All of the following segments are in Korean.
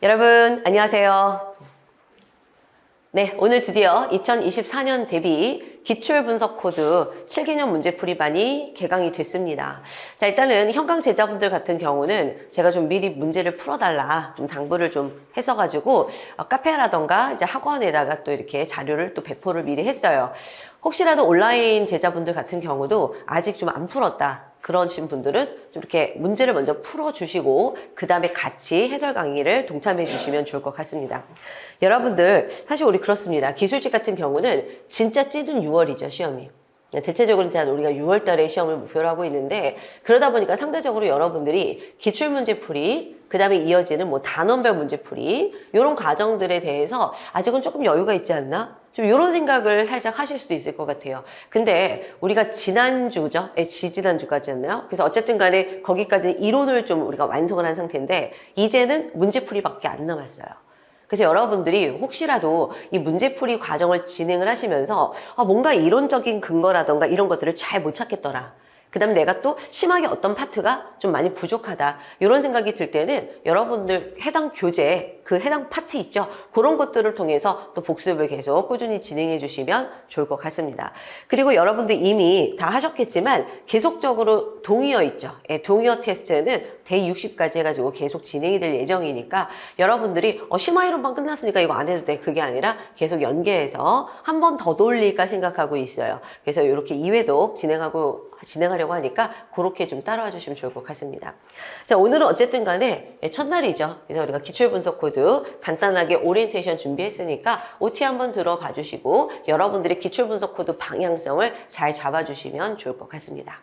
여러분 안녕하세요. 네, 오늘 드디어 2024년 대비 기출분석 코드 7개년 문제풀이반이 개강이 됐습니다. 자, 일단은 현강 제자분들 같은 경우는 제가 좀 미리 문제를 풀어달라 좀 당부를 좀 했어가지고 카페라던가 이제 학원에다가 또 이렇게 자료를 또 배포를 미리 했어요. 혹시라도 온라인 제자분들 같은 경우도 아직 좀 안 풀었다 그러신 분들은 좀 이렇게 문제를 먼저 풀어주시고 그 다음에 같이 해설 강의를 동참해 주시면 좋을 것 같습니다. 여러분들 사실 우리 그렇습니다. 기술직 같은 경우는 진짜 찌든 6월이죠, 시험이. 대체적으로 우리가 6월 달에 시험을 목표로 하고 있는데 그러다 보니까 상대적으로 여러분들이 기출문제풀이 그 다음에 이어지는 뭐 단원별 문제풀이 이런 과정들에 대해서 아직은 조금 여유가 있지 않나? 좀 이런 생각을 살짝 하실 수도 있을 것 같아요. 근데 우리가 지난주죠? 지지난주까지였나요? 그래서 어쨌든 간에 거기까지 이론을 좀 우리가 완성을 한 상태인데 이제는 문제풀이밖에 안 남았어요. 그래서 여러분들이 혹시라도 이 문제풀이 과정을 진행을 하시면서 뭔가 이론적인 근거라던가 이런 것들을 잘 못 찾겠더라. 그 다음에 내가 또 심하게 어떤 파트가 좀 많이 부족하다. 이런 생각이 들 때는 여러분들 해당 교재, 그 해당 파트 있죠? 그런 것들을 통해서 또 복습을 계속 꾸준히 진행해 주시면 좋을 것 같습니다. 그리고 여러분들 이미 다 하셨겠지만 계속적으로 동의어 있죠? 예, 동의어 테스트는 데이 60까지 해가지고 계속 진행이 될 예정이니까 여러분들이 심화이론만 끝났으니까 이거 안 해도 돼. 그게 아니라 계속 연계해서 한 번 더 돌릴까 생각하고 있어요. 그래서 이렇게 2회독 진행하려고 하니까 그렇게 좀 따라와 주시면 좋을 것 같습니다. 자, 오늘은 어쨌든 간에 첫날이죠. 그래서 우리가 기출분석 코드 간단하게 오리엔테이션 준비했으니까 OT 한번 들어봐 주시고 여러분들이 기출분석 코드 방향성을 잘 잡아주시면 좋을 것 같습니다.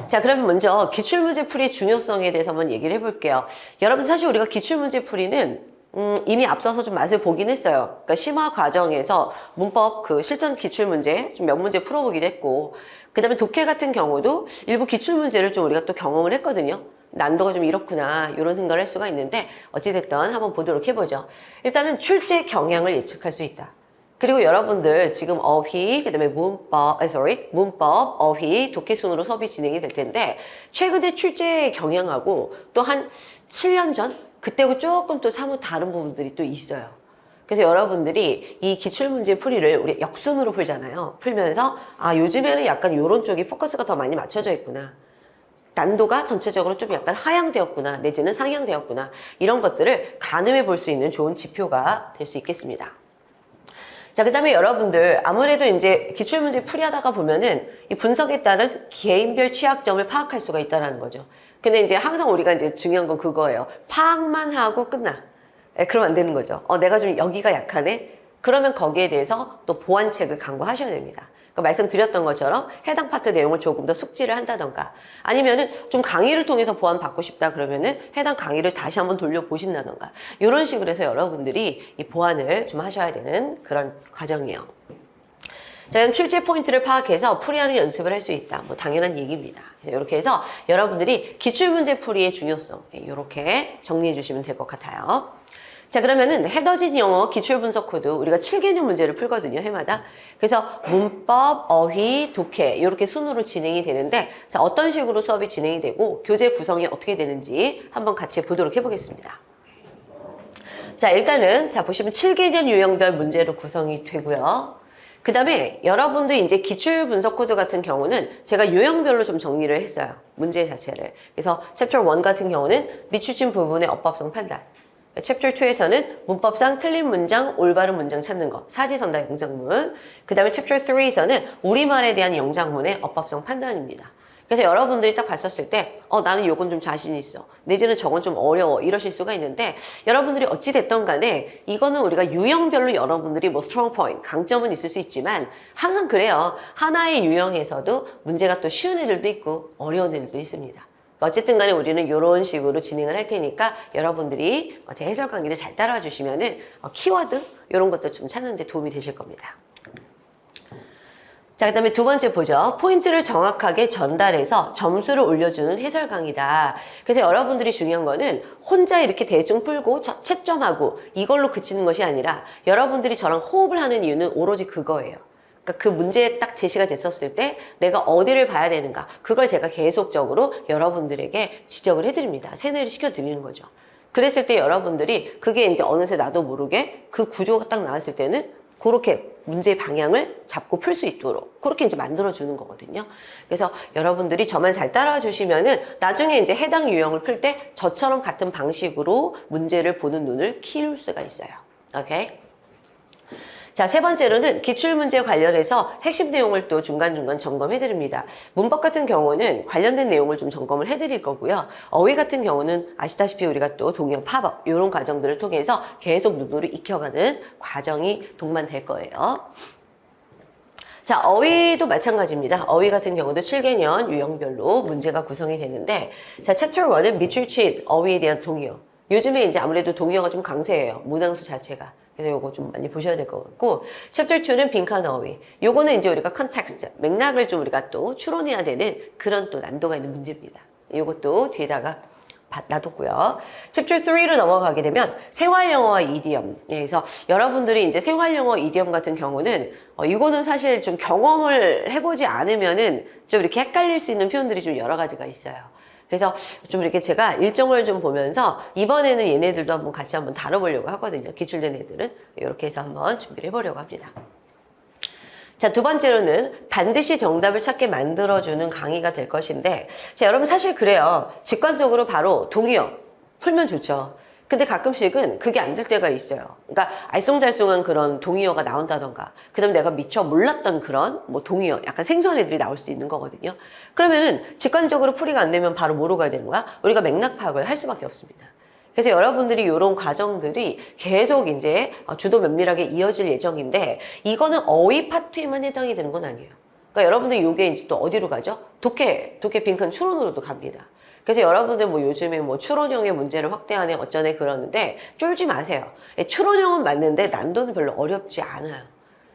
자, 그러면 먼저 기출문제풀이 중요성에 대해서 한번 얘기를 해볼게요. 여러분 사실 우리가 기출문제풀이는 이미 앞서서 좀 맛을 보긴 했어요. 그러니까 심화 과정에서 문법 그 실전 기출문제 좀 몇 문제 풀어보기도 했고 그 다음에 독해 같은 경우도 일부 기출문제를 좀 우리가 또 경험을 했거든요. 난도가 좀 이렇구나 이런 생각을 할 수가 있는데 어찌됐든 한번 보도록 해보죠. 일단은 출제 경향을 예측할 수 있다. 그리고 여러분들 지금 어휘, 그 다음에 문법, 어휘, 독해 순으로 수업이 진행이 될 텐데 최근에 출제 경향하고 또 한 7년 전? 그때하고 조금 또 사뭇 다른 부분들이 또 있어요. 그래서 여러분들이 이 기출문제 풀이를 우리 역순으로 풀잖아요. 풀면서 요즘에는 약간 이런 쪽이 포커스가 더 많이 맞춰져 있구나. 난도가 전체적으로 좀 약간 하향되었구나. 내지는 상향되었구나. 이런 것들을 가늠해 볼 수 있는 좋은 지표가 될 수 있겠습니다. 자, 그 다음에 여러분들 아무래도 이제 기출문제 풀이하다가 보면은 이 분석에 따른 개인별 취약점을 파악할 수가 있다는 거죠. 근데 이제 항상 우리가 이제 중요한 건 그거예요. 파악만 하고 끝나. 그러면 안 되는 거죠. 내가 좀 여기가 약하네? 그러면 거기에 대해서 또 보완책을 강구하셔야 됩니다. 그러니까 말씀드렸던 것처럼 해당 파트 내용을 조금 더 숙지를 한다던가 아니면은 좀 강의를 통해서 보완 받고 싶다 그러면은 해당 강의를 다시 한번 돌려보신다던가 이런 식으로 해서 여러분들이 이 보완을 좀 하셔야 되는 그런 과정이에요. 자, 그럼 출제 포인트를 파악해서 풀이하는 연습을 할 수 있다. 뭐 당연한 얘기입니다. 이렇게 해서 여러분들이 기출문제 풀이의 중요성 이렇게 정리해 주시면 될 것 같아요. 자, 그러면은 헤더진 영어 기출분석 코드 우리가 7개년 문제를 풀거든요, 해마다. 그래서 문법, 어휘, 독해 이렇게 순으로 진행이 되는데 자, 어떤 식으로 수업이 진행이 되고 교재 구성이 어떻게 되는지 한번 같이 보도록 해보겠습니다. 자, 일단은 자 보시면 7개년 유형별 문제로 구성이 되고요. 그 다음에 여러분들 이제 기출 분석 코드 같은 경우는 제가 유형별로 좀 정리를 했어요. 문제 자체를. 그래서 챕터 1 같은 경우는 미추진 부분의 어법성 판단. 챕터 2에서는 문법상 틀린 문장, 올바른 문장 찾는 거. 사지선다 영장문. 그 다음에 챕터 3에서는 우리말에 대한 영장문의 어법성 판단입니다. 그래서 여러분들이 딱 봤었을 때 나는 요건 좀 자신 있어. 내지는 저건 좀 어려워. 이러실 수가 있는데 여러분들이 어찌 됐던 간에 이거는 우리가 유형별로 여러분들이 뭐 스트롱 포인트, 강점은 있을 수 있지만 항상 그래요. 하나의 유형에서도 문제가 또 쉬운 애들도 있고 어려운 애들도 있습니다. 어쨌든 간에 우리는 이런 식으로 진행을 할 테니까 여러분들이 제 해설 강의를 잘 따라와 주시면은 키워드 이런 것도 좀 찾는 데 도움이 되실 겁니다. 자, 그 다음에 두 번째 보죠. 포인트를 정확하게 전달해서 점수를 올려주는 해설 강의다. 그래서 여러분들이 중요한 거는 혼자 이렇게 대충 풀고 채점하고 이걸로 그치는 것이 아니라 여러분들이 저랑 호흡을 하는 이유는 오로지 그거예요. 그러니까 그 문제에 딱 제시가 됐었을 때 내가 어디를 봐야 되는가 그걸 제가 계속적으로 여러분들에게 지적을 해드립니다. 세뇌를 시켜드리는 거죠. 그랬을 때 여러분들이 그게 이제 어느새 나도 모르게 그 구조가 딱 나왔을 때는 그렇게 문제의 방향을 잡고 풀 수 있도록 그렇게 이제 만들어주는 거거든요. 그래서 여러분들이 저만 잘 따라와 주시면은 나중에 이제 해당 유형을 풀 때 저처럼 같은 방식으로 문제를 보는 눈을 키울 수가 있어요. 오케이? 자, 세 번째로는 기출문제 관련해서 핵심 내용을 또 중간중간 점검해 드립니다. 문법 같은 경우는 관련된 내용을 좀 점검을 해 드릴 거고요. 어휘 같은 경우는 아시다시피 우리가 또 동의어, 팝업 이런 과정들을 통해서 계속 눈으로 익혀가는 과정이 동반될 거예요. 자, 어휘도 마찬가지입니다. 어휘 같은 경우도 7개년 유형별로 문제가 구성이 되는데, 자, 챕터 1은 밑줄치 어휘에 대한 동의어. 요즘에 이제 아무래도 동의어가 좀 강세예요. 문항수 자체가. 그래서 요거 좀 많이 보셔야 될 것 같고, 챕터 2는 빈칸 어휘. 요거는 이제 우리가 컨텍스트, 맥락을 좀 우리가 또 추론해야 되는 그런 또 난도가 있는 문제입니다. 요것도 뒤에다가 놔뒀고요. 챕터 3로 넘어가게 되면 생활영어와 이디엄. 그래서 여러분들이 이제 생활영어 이디엄 같은 경우는 이거는 사실 좀 경험을 해보지 않으면은 좀 이렇게 헷갈릴 수 있는 표현들이 좀 여러 가지가 있어요. 그래서 좀 이렇게 제가 일정을 좀 보면서 이번에는 얘네들도 한번 같이 한번 다뤄보려고 하거든요. 기출된 애들은. 이렇게 해서 한번 준비를 해보려고 합니다. 자, 두 번째로는 반드시 정답을 찾게 만들어주는 강의가 될 것인데, 자, 여러분 사실 그래요. 직관적으로 바로 동의어 풀면 좋죠. 근데 가끔씩은 그게 안 될 때가 있어요. 그러니까 알쏭달쏭한 그런 동의어가 나온다던가, 그 다음에 내가 미처 몰랐던 그런 뭐 동의어, 약간 생소한 애들이 나올 수도 있는 거거든요. 그러면은 직관적으로 풀이가 안 되면 바로 뭐로 가야 되는 거야? 우리가 맥락 파악을 할 수밖에 없습니다. 그래서 여러분들이 이런 과정들이 계속 이제 주도 면밀하게 이어질 예정인데, 이거는 어휘 파트에만 해당이 되는 건 아니에요. 그러니까 여러분들 이게 이제 또 어디로 가죠? 독해 빈칸 추론으로도 갑니다. 그래서 여러분들 뭐 요즘에 뭐 추론형의 문제를 확대하네 어쩌네 그러는데 쫄지 마세요. 추론형은 맞는데 난도는 별로 어렵지 않아요.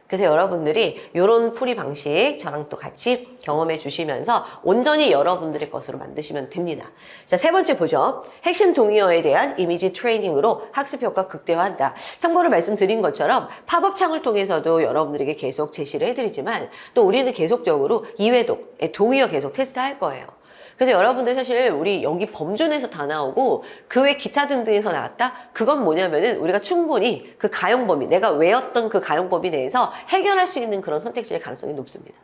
그래서 여러분들이 이런 풀이 방식 저랑 또 같이 경험해 주시면서 온전히 여러분들의 것으로 만드시면 됩니다. 자, 세 번째 보죠. 핵심 동의어에 대한 이미지 트레이닝으로 학습 효과 극대화한다. 참고로 말씀드린 것처럼 팝업 창을 통해서도 여러분들에게 계속 제시를 해드리지만 또 우리는 계속적으로 이외독, 동의어 계속 테스트할 거예요. 그래서 여러분들 사실 우리 여기 범준에서 다 나오고 그 외 기타 등등에서 나왔다? 그건 뭐냐면은 우리가 충분히 그 가용 범위, 내가 외웠던 그 가용 범위 내에서 해결할 수 있는 그런 선택지의 가능성이 높습니다.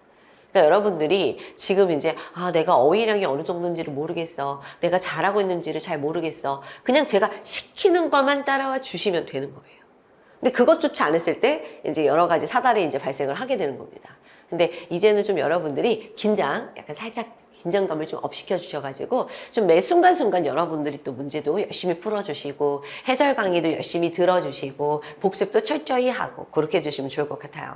그러니까 여러분들이 지금 이제 내가 어휘량이 어느 정도인지를 모르겠어. 내가 잘하고 있는지를 잘 모르겠어. 그냥 제가 시키는 것만 따라와 주시면 되는 거예요. 근데 그것조차 안 했을 때 이제 여러 가지 사달이 이제 발생을 하게 되는 겁니다. 근데 이제는 좀 여러분들이 약간 살짝 긴장감을 좀 업시켜 주셔가지고 좀 매 순간순간 여러분들이 또 문제도 열심히 풀어주시고 해설 강의도 열심히 들어주시고 복습도 철저히 하고 그렇게 해주시면 좋을 것 같아요.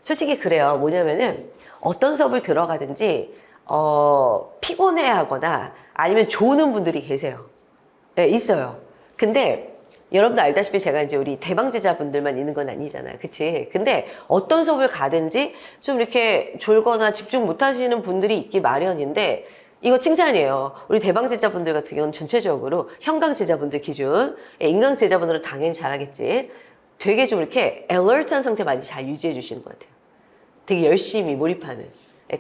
솔직히 그래요. 뭐냐면은 어떤 수업을 들어가든지 피곤해하거나 아니면 조는 분들이 계세요. 네, 있어요. 근데 여러분도 알다시피 제가 이제 우리 대방제자분들만 있는 건 아니잖아요. 그치? 근데 어떤 수업을 가든지 좀 이렇게 졸거나 집중 못 하시는 분들이 있기 마련인데, 이거 칭찬이에요. 우리 대방제자분들 같은 경우는 전체적으로 형강제자분들 기준, 인강제자분들은 당연히 잘하겠지. 되게 좀 이렇게 alert 한 상태 많이 잘 유지해 주시는 것 같아요. 되게 열심히 몰입하는.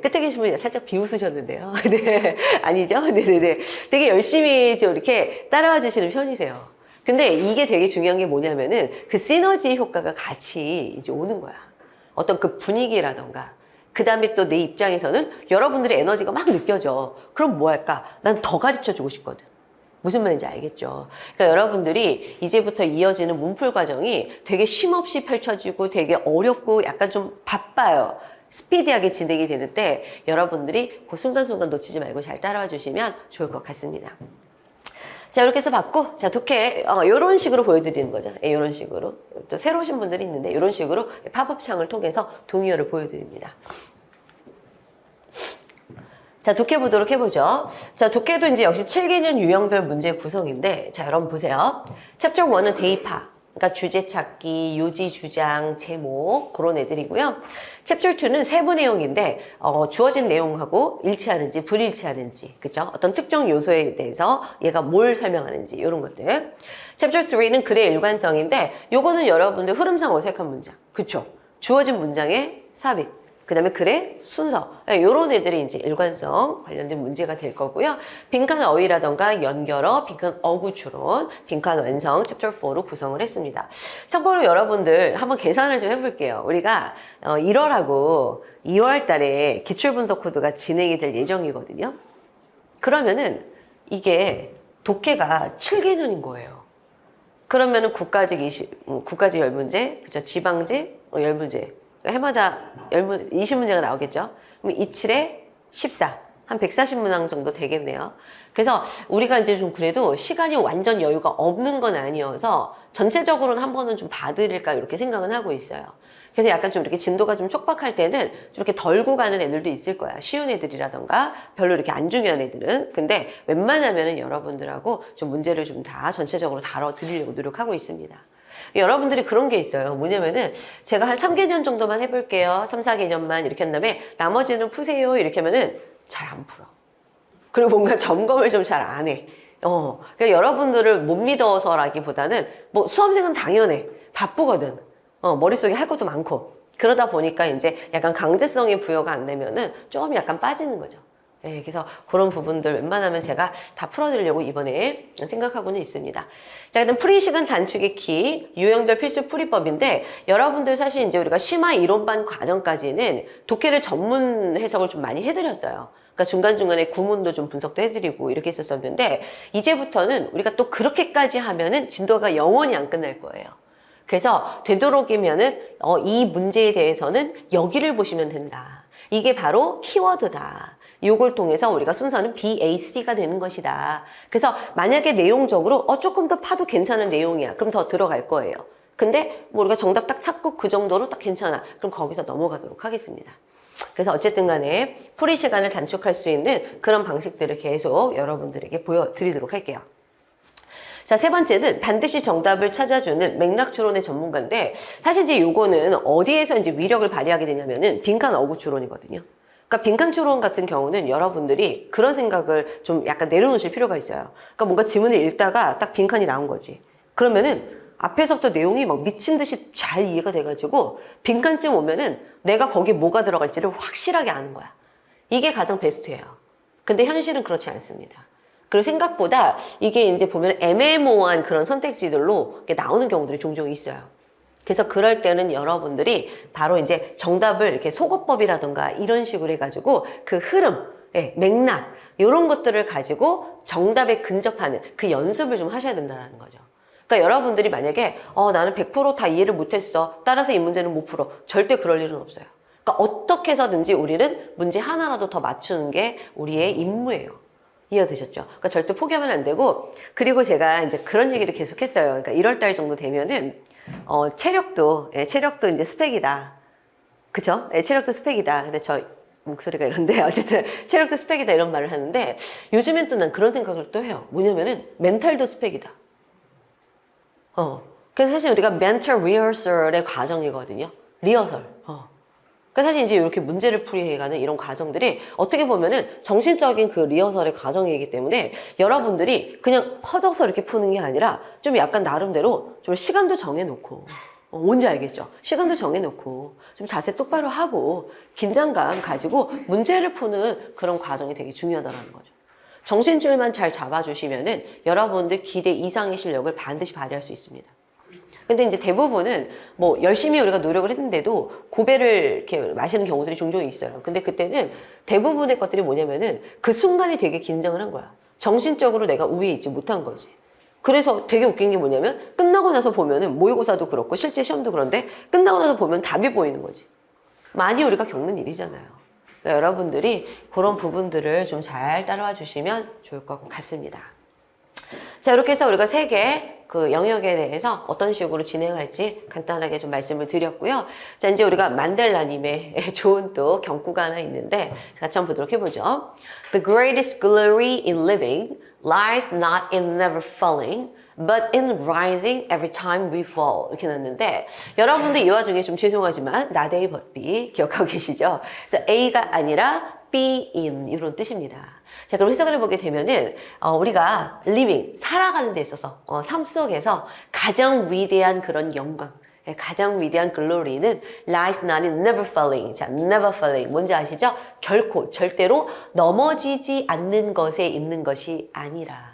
끝에 계신 분이 살짝 비웃으셨는데요. 네. 아니죠? 네네네. 되게 열심히 좀 이렇게 따라와 주시는 편이세요. 근데 이게 되게 중요한 게 뭐냐면은 그 시너지 효과가 같이 이제 오는 거야. 어떤 그 분위기라던가. 그 다음에 또 내 입장에서는 여러분들의 에너지가 막 느껴져. 그럼 뭐 할까? 난 더 가르쳐 주고 싶거든. 무슨 말인지 알겠죠? 그러니까 여러분들이 이제부터 이어지는 문풀 과정이 되게 쉼없이 펼쳐지고 되게 어렵고 약간 좀 바빠요. 스피디하게 진행이 되는데 여러분들이 그 순간순간 놓치지 말고 잘 따라와 주시면 좋을 것 같습니다. 자, 이렇게 해서 봤고, 자, 독해, 요런 식으로 보여드리는 거죠. 요런 식으로. 또 새로 오신 분들이 있는데, 요런 식으로 팝업 창을 통해서 동의어를 보여드립니다. 자, 독해 보도록 해보죠. 자, 독해도 이제 역시 7개년 유형별 문제 구성인데, 자, 여러분 보세요. 챕터 1은 대입하. 그러니까 주제 찾기, 요지, 주장, 제목 그런 애들이고요. 챕터 2는 세부 내용인데 주어진 내용하고 일치하는지 불일치하는지, 그죠? 어떤 특정 요소에 대해서 얘가 뭘 설명하는지 이런 것들. 챕터 3는 글의 일관성인데 요거는 여러분들 흐름상 어색한 문장, 그쵸? 주어진 문장의 삽입. 그 다음에 글의 순서, 이런 애들이 이제 일관성 관련된 문제가 될 거고요. 빈칸 어휘라던가 연결어, 빈칸 어구 추론, 빈칸 완성 챕터 4로 구성을 했습니다. 참고로 여러분들 한번 계산을 좀 해볼게요. 우리가 1월하고 2월 달에 기출분석 코드가 진행이 될 예정이거든요. 그러면은 이게 독해가 7개년인 거예요. 그러면은 국가직 10문제, 그죠? 지방직 10문제. 해마다 20문제가 나오겠죠? 그럼 27에 14. 한 140문항 정도 되겠네요. 그래서 우리가 이제 좀 그래도 시간이 완전 여유가 없는 건 아니어서 전체적으로는 한 번은 좀 봐드릴까 이렇게 생각은 하고 있어요. 그래서 약간 좀 이렇게 진도가 좀 촉박할 때는 좀 이렇게 덜고 가는 애들도 있을 거야. 쉬운 애들이라던가 별로 이렇게 안 중요한 애들은. 근데 웬만하면은 여러분들하고 좀 문제를 좀 다 전체적으로 다뤄드리려고 노력하고 있습니다. 여러분들이 그런 게 있어요. 뭐냐면은 제가 한 3개년 정도만 해볼게요. 3, 4개년만 이렇게 한 다음에 나머지는 푸세요. 이렇게 하면은 잘 안 풀어. 그리고 뭔가 점검을 좀 잘 안 해. 그러니까 여러분들을 못 믿어서라기보다는 뭐 수험생은 당연해. 바쁘거든. 머릿속에 할 것도 많고. 그러다 보니까 이제 약간 강제성이 부여가 안 되면은 좀 약간 빠지는 거죠. 예, 그래서 그런 부분들 웬만하면 제가 다 풀어드리려고 이번에 생각하고는 있습니다. 자, 그다음 풀이 시간 단축의 키, 유형별 필수 풀이법인데 여러분들 사실 이제 우리가 심화 이론반 과정까지는 독해를 전문 해석을 좀 많이 해드렸어요. 그러니까 중간중간에 구문도 좀 분석도 해드리고 이렇게 했었었는데 이제부터는 우리가 또 그렇게까지 하면은 진도가 영원히 안 끝날 거예요. 그래서 되도록이면은 이 문제에 대해서는 여기를 보시면 된다. 이게 바로 키워드다. 이걸 통해서 우리가 순서는 BAC가 되는 것이다. 그래서 만약에 내용적으로 조금 더 파도 괜찮은 내용이야. 그럼 더 들어갈 거예요. 근데 뭐 우리가 정답 딱 찾고 그 정도로 딱 괜찮아. 그럼 거기서 넘어가도록 하겠습니다. 그래서 어쨌든 간에 풀이 시간을 단축할 수 있는 그런 방식들을 계속 여러분들에게 보여드리도록 할게요. 자, 세 번째는 반드시 정답을 찾아주는 맥락 추론의 전문가인데 사실 이제 요거는 어디에서 이제 위력을 발휘하게 되냐면은 빈칸 어구 추론이거든요. 그러니까 빈칸 추론 같은 경우는 여러분들이 그런 생각을 좀 약간 내려놓으실 필요가 있어요. 그러니까 뭔가 지문을 읽다가 딱 빈칸이 나온 거지. 그러면은 앞에서부터 내용이 막 미친 듯이 잘 이해가 돼가지고 빈칸쯤 오면은 내가 거기에 뭐가 들어갈지를 확실하게 아는 거야. 이게 가장 베스트예요. 근데 현실은 그렇지 않습니다. 그리고 생각보다 이게 이제 보면 애매모호한 그런 선택지들로 나오는 경우들이 종종 있어요. 그래서 그럴 때는 여러분들이 바로 이제 정답을 이렇게 속어법이라던가 이런 식으로 해가지고 그 흐름, 맥락, 이런 것들을 가지고 정답에 근접하는 그 연습을 좀 하셔야 된다는 거죠. 그러니까 여러분들이 만약에 나는 100% 다 이해를 못했어. 따라서 이 문제는 못 풀어. 절대 그럴 일은 없어요. 그러니까 어떻게 해서든지 우리는 문제 하나라도 더 맞추는 게 우리의 임무예요. 이해되셨죠? 그러니까 절대 포기하면 안 되고 그리고 제가 이제 그런 얘기를 계속 했어요. 그러니까 1월 달 정도 되면은 체력도 이제 스펙이다. 그쵸? 체력도 스펙이다. 근데 저 목소리가 이런데 어쨌든 체력도 스펙이다 이런 말을 하는데 요즘엔 또 난 그런 생각을 또 해요. 뭐냐면은 멘탈도 스펙이다. 그래서 사실 우리가 멘탈 리허설의 과정이거든요. 리허설. 그러니까 사실 이제 이렇게 문제를 풀이해가는 이런 과정들이 어떻게 보면은 정신적인 그 리허설의 과정이기 때문에 여러분들이 그냥 퍼져서 이렇게 푸는 게 아니라 좀 약간 나름대로 좀 시간도 정해놓고 뭔지 알겠죠? 시간도 정해놓고 좀 자세 똑바로 하고 긴장감 가지고 문제를 푸는 그런 과정이 되게 중요하다는 거죠. 정신줄만 잘 잡아주시면은 여러분들 기대 이상의 실력을 반드시 발휘할 수 있습니다. 근데 이제 대부분은 뭐 열심히 우리가 노력을 했는데도 고배를 이렇게 마시는 경우들이 종종 있어요. 근데 그때는 대부분의 것들이 뭐냐면은 그 순간이 되게 긴장을 한 거야. 정신적으로 내가 우위에 있지 못한 거지. 그래서 되게 웃긴 게 뭐냐면 끝나고 나서 보면은 모의고사도 그렇고 실제 시험도 그런데 끝나고 나서 보면 답이 보이는 거지. 많이 우리가 겪는 일이잖아요. 그러니까 여러분들이 그런 부분들을 좀 잘 따라와 주시면 좋을 것 같습니다. 자, 이렇게 해서 우리가 3개 그 영역에 대해서 어떤 식으로 진행할지 간단하게 좀 말씀을 드렸고요. 자, 이제 우리가 만델라님의 좋은 또 경구가 하나 있는데 같이 한번 보도록 해보죠. The greatest glory in living lies not in never falling, but in rising every time we fall. 이렇게 놨는데 여러분들 이 와중에 좀 죄송하지만 나대의 법비 기억하고 계시죠? 그래서 A가 아니라 be in 이런 뜻입니다. 자, 그럼 해석을 해보게 되면은 우리가 living 살아가는 데 있어서 삶 속에서 가장 위대한 그런 영광, 가장 위대한 글로리는 lies not in never falling. 자, never falling. 뭔지 아시죠? 결코, 절대로 넘어지지 않는 것에 있는 것이 아니라.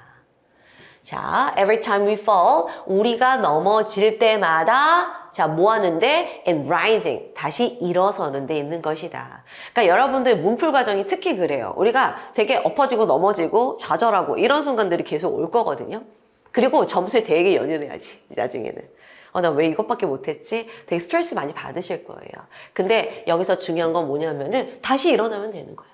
자, every time we fall, 우리가 넘어질 때마다 자, 뭐 하는데? and rising, 다시 일어서는 데 있는 것이다. 그러니까 여러분들 문풀 과정이 특히 그래요. 우리가 되게 엎어지고 넘어지고 좌절하고 이런 순간들이 계속 올 거거든요. 그리고 점수에 되게 연연해야지, 나중에는. 나 왜 이것밖에 못했지? 되게 스트레스 많이 받으실 거예요. 근데 여기서 중요한 건 뭐냐면은 다시 일어나면 되는 거야.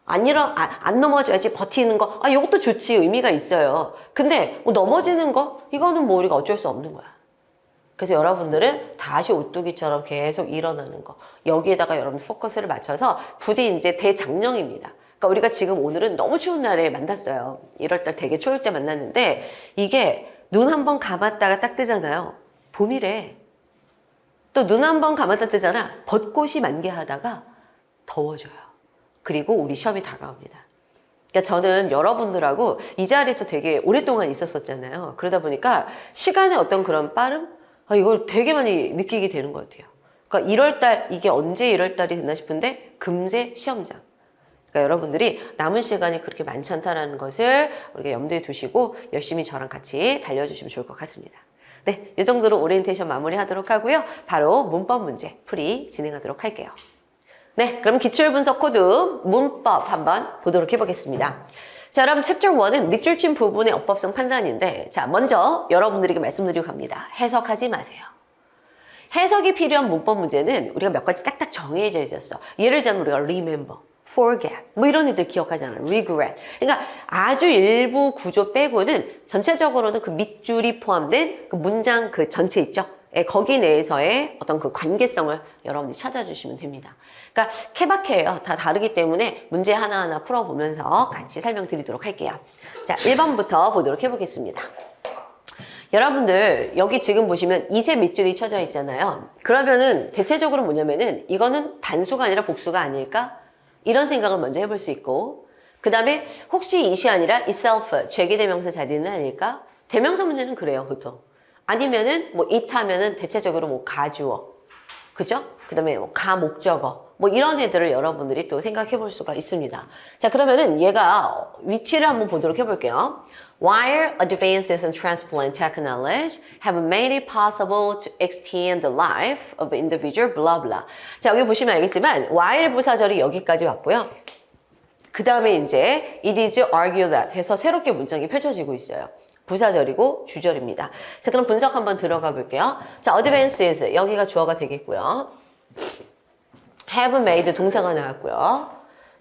안 넘어져야지 버티는 거. 이것도 좋지. 의미가 있어요. 근데 뭐 넘어지는 거? 이거는 뭐 우리가 어쩔 수 없는 거야. 그래서 여러분들은 다시 오뚜기처럼 계속 일어나는 거. 여기에다가 여러분 포커스를 맞춰서 부디 이제 대장령입니다. 그러니까 우리가 지금 오늘은 너무 추운 날에 만났어요. 1월달 되게 추울 때 만났는데 이게 눈 한 번 감았다가 딱 뜨잖아요. 봄이래. 또 눈 한 번 감았다 뜨잖아. 벚꽃이 만개하다가 더워져요. 그리고 우리 시험이 다가옵니다. 그러니까 저는 여러분들하고 이 자리에서 되게 오랫동안 있었었잖아요. 그러다 보니까 시간의 어떤 그런 빠름? 이걸 되게 많이 느끼게 되는 것 같아요. 그러니까 1월달, 이게 언제 1월달이 됐나 싶은데 금세 시험장. 그러니까 여러분들이 남은 시간이 그렇게 많지 않다는 것을 우리가 염두에 두시고 열심히 저랑 같이 달려주시면 좋을 것 같습니다. 네, 이 정도로 오리엔테이션 마무리하도록 하고요. 바로 문법 문제 풀이 진행하도록 할게요. 네, 그럼 기출분석 코드 문법 한번 보도록 해보겠습니다. 자, 여러분 챕터 1은 밑줄 친 부분의 어법성 판단인데 자, 먼저 여러분들에게 말씀드리고 갑니다. 해석하지 마세요. 해석이 필요한 문법 문제는 우리가 몇 가지 딱딱 정해져 있었어. 예를 들자면 우리가 remember, forget 뭐 이런 애들 기억하잖아요. regret. 그러니까 아주 일부 구조 빼고는 전체적으로는 그 밑줄이 포함된 그 문장 그 전체 있죠. 거기 내에서의 어떤 그 관계성을 여러분들이 찾아주시면 됩니다. 그러니까 케바케예요. 다 다르기 때문에 문제 하나하나 풀어보면서 같이 설명드리도록 할게요. 자, 1번부터 보도록 해보겠습니다. 여러분들 여기 지금 보시면 이세 밑줄이 쳐져 있잖아요. 그러면은 대체적으로 뭐냐면은 이거는 단수가 아니라 복수가 아닐까? 이런 생각을 먼저 해볼 수 있고 그 다음에 혹시 it이 아니라 itself, 죄기대명사 자리는 아닐까? 대명사 문제는 그래요, 보통. 아니면은 뭐 it 하면은 대체적으로 뭐 가주어, 그죠? 그 다음에 뭐 가목적어, 뭐 이런 애들을 여러분들이 또 생각해 볼 수가 있습니다. 자, 그러면은 얘가 위치를 한번 보도록 해볼게요. While advances in transplant technology have made it possible to extend the life of individual, blah blah. 자, 여기 보시면 알겠지만 while 부사절이 여기까지 왔고요. 그 다음에 이제 it is argued that 해서 새롭게 문장이 펼쳐지고 있어요. 부사절이고 주절입니다. 자, 그럼 분석 한번 들어가 볼게요. 자, advances 여기가 주어가 되겠고요. have made 동사가 나왔고요.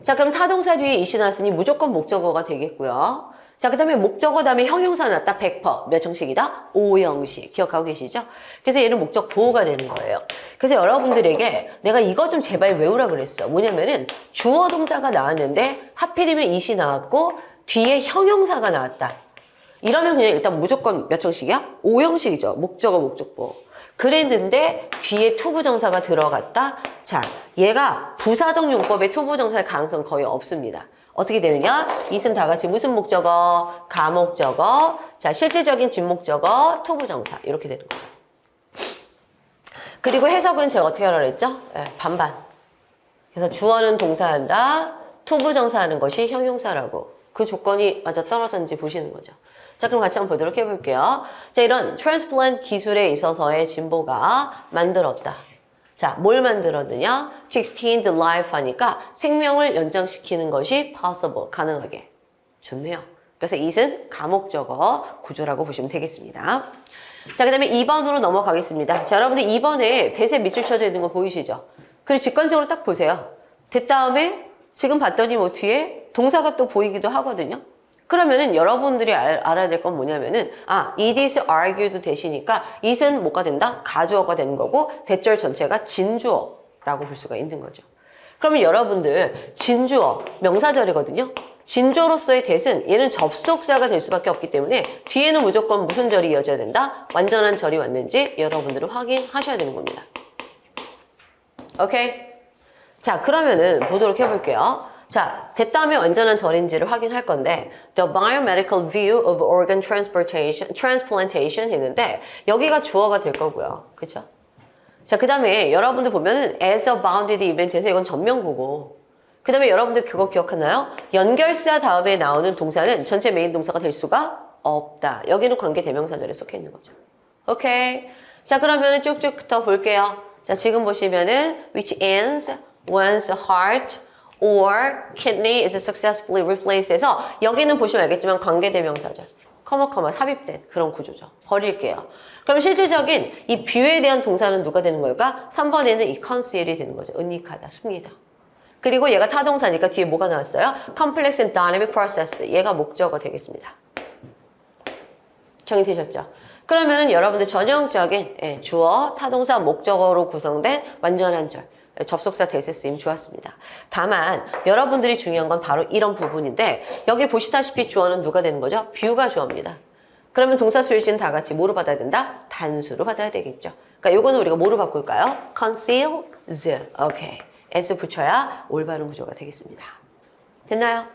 자, 그럼 타동사 뒤에 it이 나왔으니 무조건 목적어가 되겠고요. 자, 그 다음에 목적어 다음에 형용사 나왔다. 100%. 몇 형식이다? 5형식. 기억하고 계시죠? 그래서 얘는 목적 보호가 되는 거예요. 그래서 여러분들에게 내가 이거 좀 제발 외우라 그랬어. 뭐냐면은 주어 동사가 나왔는데 하필이면 it이 나왔고 뒤에 형용사가 나왔다. 이러면 그냥 일단 무조건 몇 형식이야? 5형식이죠. 목적어, 목적보. 그랬는데 뒤에 투부정사가 들어갔다. 자, 얘가 부사적 용법에 투부정사의 가능성 거의 없습니다. 어떻게 되느냐? it은 다 같이 무슨 목적어? 가목적어. 자, 실질적인 진목적어, 투부정사. 이렇게 되는 거죠. 그리고 해석은 제가 어떻게 하라고 했죠? 반반. 그래서 주어는 동사한다. 투부정사하는 것이 형용사라고. 그 조건이 맞아 떨어졌는지 보시는 거죠. 자, 그럼 같이 한번 보도록 해볼게요. 자, 이런 트랜스플란트 기술에 있어서의 진보가 만들었다. 자, 뭘 만들었느냐? To extend life 하니까 생명을 연장시키는 것이 possible, 가능하게. 좋네요. 그래서 it은 가목적어 구조라고 보시면 되겠습니다. 자, 그 다음에 2번으로 넘어가겠습니다. 자, 여러분들 2번에 대세 밑줄 쳐져 있는 거 보이시죠? 그리고 직관적으로 딱 보세요. 된 다음에 지금 봤더니 뭐 뒤에 동사가 또 보이기도 하거든요. 그러면은 여러분들이 알아야 될 건 뭐냐면은 it is argued 대시니까 it은 뭐가 된다? 가주어가 되는 거고 대절 전체가 진주어라고 볼 수가 있는 거죠. 그러면 여러분들 진주어 명사절이거든요. 진주어로서의 대신 얘는 접속사가 될 수밖에 없기 때문에 뒤에는 무조건 무슨 절이 이어져야 된다? 완전한 절이 왔는지 여러분들은 확인하셔야 되는 겁니다. 오케이? 자, 그러면은 보도록 해볼게요. 자, 됐다음에 완전한 절인지를 확인할 건데 The biomedical view of organ transplantation 했는데 여기가 주어가 될 거고요. 그쵸? 자, 그 다음에 여러분들 보면은 as a bounded event에서 이건 전면구고, 그 다음에 여러분들 그거 기억하나요? 연결사 다음에 나오는 동사는 전체 메인 동사가 될 수가 없다. 여기는 관계 대명사절에 속해 있는 거죠. 오케이. 자, 그러면은 쭉쭉 더 볼게요. 자, 지금 보시면은 which ends one's heart or kidney is successfully replaced 해서 여기는 보시면 알겠지만 관계 대명사절. 커머 삽입된 그런 구조죠. 버릴게요. 그럼 실질적인 이 뷰에 대한 동사는 누가 되는 걸까? 3번에는 이 conceal이 되는 거죠. 은닉하다, 숨기다. 그리고 얘가 타동사니까 뒤에 뭐가 나왔어요? complex and dynamic process. 얘가 목적어 되겠습니다. 정리되셨죠? 그러면은 여러분들 전형적인 주어, 타동사, 목적어로 구성된 완전한 절, 접속사 대세 쓰임 좋았습니다. 다만 여러분들이 중요한 건 바로 이런 부분인데 여기 보시다시피 주어는 누가 되는 거죠? 뷰가 주어입니다. 그러면 동사 수일시는 다 같이 뭐로 받아야 된다? 단수로 받아야 되겠죠. 그러니까 요거는 우리가 뭐로 바꿀까요? conceals. 오케이. s 붙여야 올바른 구조가 되겠습니다. 됐나요?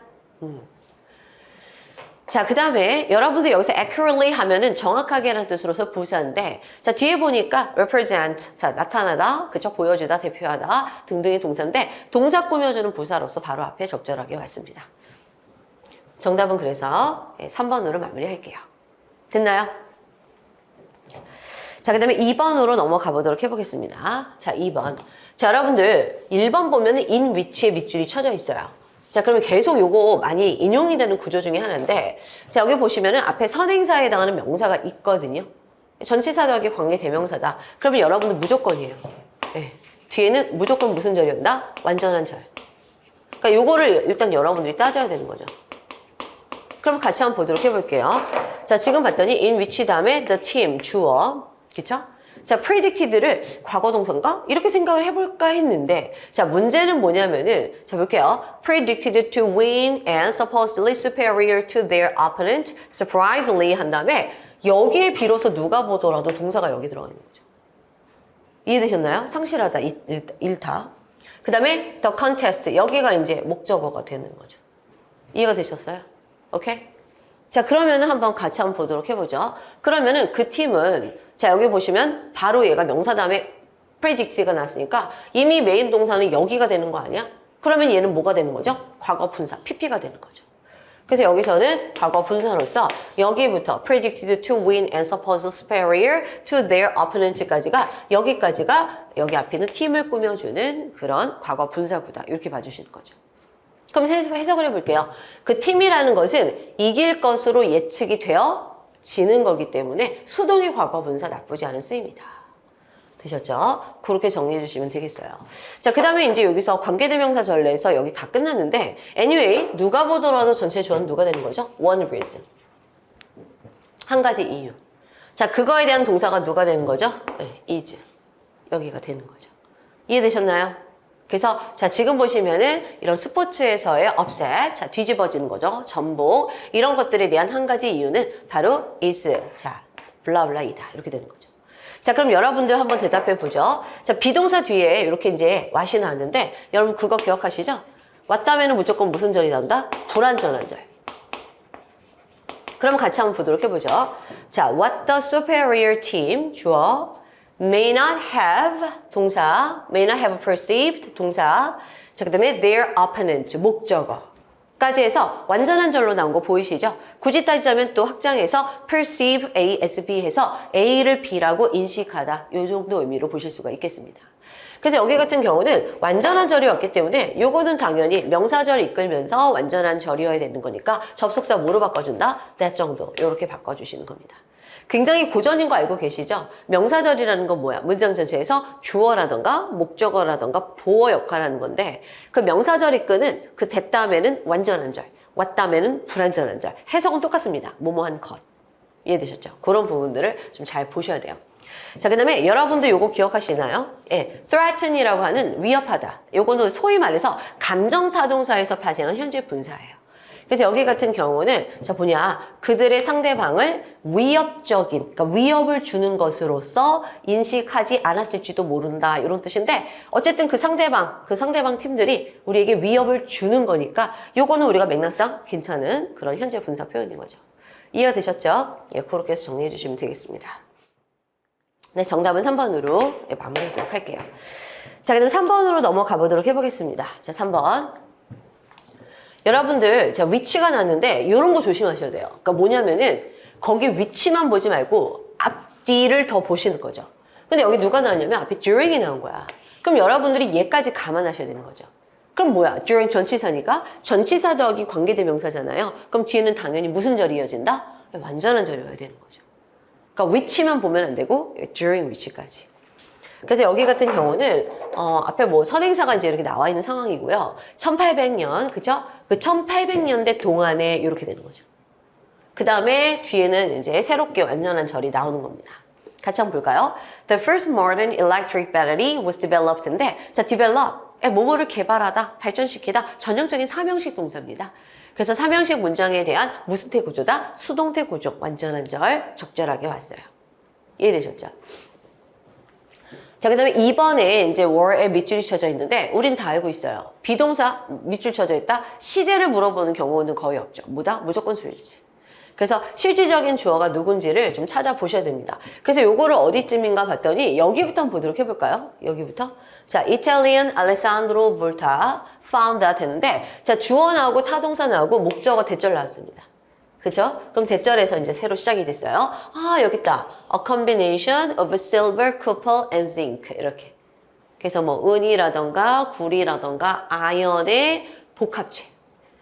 자, 그 다음에 여러분들 여기서 accurately 하면은 정확하게 라는 뜻으로서 부사인데, 자, 뒤에 보니까 represent, 자, 나타나다, 그쵸, 보여주다, 대표하다 등등의 동사인데 동사 꾸며주는 부사로서 바로 앞에 적절하게 왔습니다. 정답은 그래서 3번으로 마무리할게요. 됐나요? 자, 그 다음에 2번으로 넘어가 보도록 해보겠습니다. 자, 2번. 자, 여러분들 1번 보면은 in which에 밑줄이 쳐져 있어요. 자, 그러면 계속 요거 많이 인용이 되는 구조 중에 하나인데, 자, 여기 보시면은 앞에 선행사에 해당하는 명사가 있거든요. 전치사 더하기 관계 대명사다. 그러면 여러분들 무조건이에요. 네. 뒤에는 무조건 무슨 절이었다? 완전한 절. 그러니까 요거를 일단 여러분들이 따져야 되는 거죠. 그럼 같이 한번 보도록 해볼게요. 자, 지금 봤더니 in which 다음에 the team, 주어. 그쵸? 자, predicted를 과거 동사인가? 이렇게 생각을 해볼까 했는데, 자, 문제는 뭐냐면은, 자, 볼게요. predicted to win and supposedly superior to their opponent, surprisingly 한 다음에, 여기에 비로소 누가 보더라도 동사가 여기 들어가 있는 거죠. 이해되셨나요? 상실하다, 일타. 그 다음에 the contest, 여기가 이제 목적어가 되는 거죠. 이해가 되셨어요? 오케이? 자, 그러면은 한번 같이 한번 보도록 해보죠. 그러면은 그 팀은, 자, 여기 보시면 바로 얘가 명사 다음에 predict가 났으니까 이미 메인 동사는 여기가 되는 거 아니야? 그러면 얘는 뭐가 되는 거죠? 과거 분사, pp가 되는 거죠. 그래서 여기서는 과거 분사로서 여기부터 predicted to win and supposed superior to their opponent까지가 여기까지가 여기 앞에는 팀을 꾸며주는 그런 과거 분사구다. 이렇게 봐주시는 거죠. 그럼 해석을 해볼게요. 그 팀이라는 것은 이길 것으로 예측이 되어지는 거기 때문에 수동의 과거 분사 나쁘지 않은 쓰임이다. 되셨죠? 그렇게 정리해 주시면 되겠어요. 자, 그 다음에 이제 여기서 관계대명사 전례에서 여기 다 끝났는데 anyway, 누가 보더라도 전체 주어는 누가 되는 거죠? one reason. 한 가지 이유. 자, 그거에 대한 동사가 누가 되는 거죠? 네, is. 여기가 되는 거죠. 이해되셨나요? 그래서 자, 지금 보시면은 이런 스포츠에서의 upset, 자, 뒤집어지는 거죠. 전복. 이런 것들에 대한 한 가지 이유는 바로 is, 자, 블라블라이다. 이렇게 되는 거죠. 자, 그럼 여러분들 한번 대답해 보죠. 자, 비동사 뒤에 이렇게 이제 what이 나왔는데 여러분 그거 기억하시죠? what 다음에는 무조건 무슨 절이 나온다? 불완전한 절. 그럼 같이 한번 보도록 해보죠. 자, what the superior team, 주어, may not have, 동사, may not have perceived, 동사. 자, 그 다음에 their opponent, 목적어까지 해서 완전한 절로 나온 거 보이시죠? 굳이 따지자면 또 확장해서 perceive A as B 해서 A를 B라고 인식하다. 이 정도 의미로 보실 수가 있겠습니다. 그래서 여기 같은 경우는 완전한 절이 왔기 때문에 요거는 당연히 명사절 이끌면서 완전한 절이어야 되는 거니까 접속사 뭐로 바꿔준다? that 정도. 이렇게 바꿔주시는 겁니다. 굉장히 고전인 거 알고 계시죠? 명사절이라는 건 뭐야? 문장 전체에서 주어라던가 목적어라던가 보어 역할을 하는 건데 그 명사절 이끄는 그 that 다음에는 완전한 절, what 다음에는 불완전한 절. 해석은 똑같습니다. 뭐뭐한 것. 이해되셨죠? 그런 부분들을 좀 잘 보셔야 돼요. 자, 그 다음에 여러분도 요거 기억하시나요? 예, threaten이라고 하는 위협하다. 요거는 소위 말해서 감정타동사에서 발생한 현재 분사예요. 그래서 여기 같은 경우는 자 뭐냐 그들의 상대방을 위협적인 그러니까 위협을 주는 것으로서 인식하지 않았을지도 모른다 이런 뜻인데 어쨌든 그 상대방 팀들이 우리에게 위협을 주는 거니까 요거는 우리가 맥락상 괜찮은 그런 현재 분사 표현인 거죠. 이해가 되셨죠? 예, 그렇게 해서 정리해 주시면 되겠습니다. 네, 정답은 3번으로 마무리하도록 할게요. 자, 그럼 3번으로 넘어가 보도록 해보겠습니다. 자, 3번. 여러분들, 자, 위치가 났는데, 이런 거 조심하셔야 돼요. 그러니까 뭐냐면은, 거기 위치만 보지 말고, 앞뒤를 더 보시는 거죠. 근데 여기 누가 나왔냐면, 앞에 during이 나온 거야. 그럼 여러분들이 얘까지 감안하셔야 되는 거죠. 그럼 뭐야? during 전치사니까, 전치사 더하기 관계대명사잖아요. 그럼 뒤에는 당연히 무슨 절이 이어진다? 완전한 절이 와야 되는 거죠. 그러니까 위치만 보면 안 되고, during 위치까지. 그래서 여기 같은 경우는 앞에 뭐 선행사가 이제 이렇게 나와 있는 상황이고요. 1800년, 그죠? 그 1800년대 동안에 이렇게 되는 거죠. 그 다음에 뒤에는 이제 새롭게 완전한 절이 나오는 겁니다. 같이 한번 볼까요? The first modern electric battery was developed인데, 자, develop, 뭐뭐를 개발하다, 발전시키다, 전형적인 삼형식 동사입니다. 그래서 삼형식 문장에 대한 무수태 구조다, 수동태 구조, 완전한 절, 적절하게 왔어요. 이해되셨죠? 자, 그 다음에 2번에 이제 were에 밑줄이 쳐져 있는데, 우린 다 알고 있어요. 비동사 밑줄 쳐져 있다? 시제를 물어보는 경우는 거의 없죠. 뭐다? 무조건 수일치. 그래서 실질적인 주어가 누군지를 좀 찾아보셔야 됩니다. 그래서 요거를 어디쯤인가 봤더니, 여기부터 한번 보도록 해볼까요? 여기부터. 자, Italian Alessandro Volta found that 했는데, 자, 주어 나오고 타동사 나오고 목적어 대절 나왔습니다. 그죠? 그럼 대절에서 이제 새로 시작이 됐어요. 아, 여기 있다. A combination of silver, copper, and zinc. 이렇게. 그래서 뭐 은이라던가 구리라던가 아연의 복합체.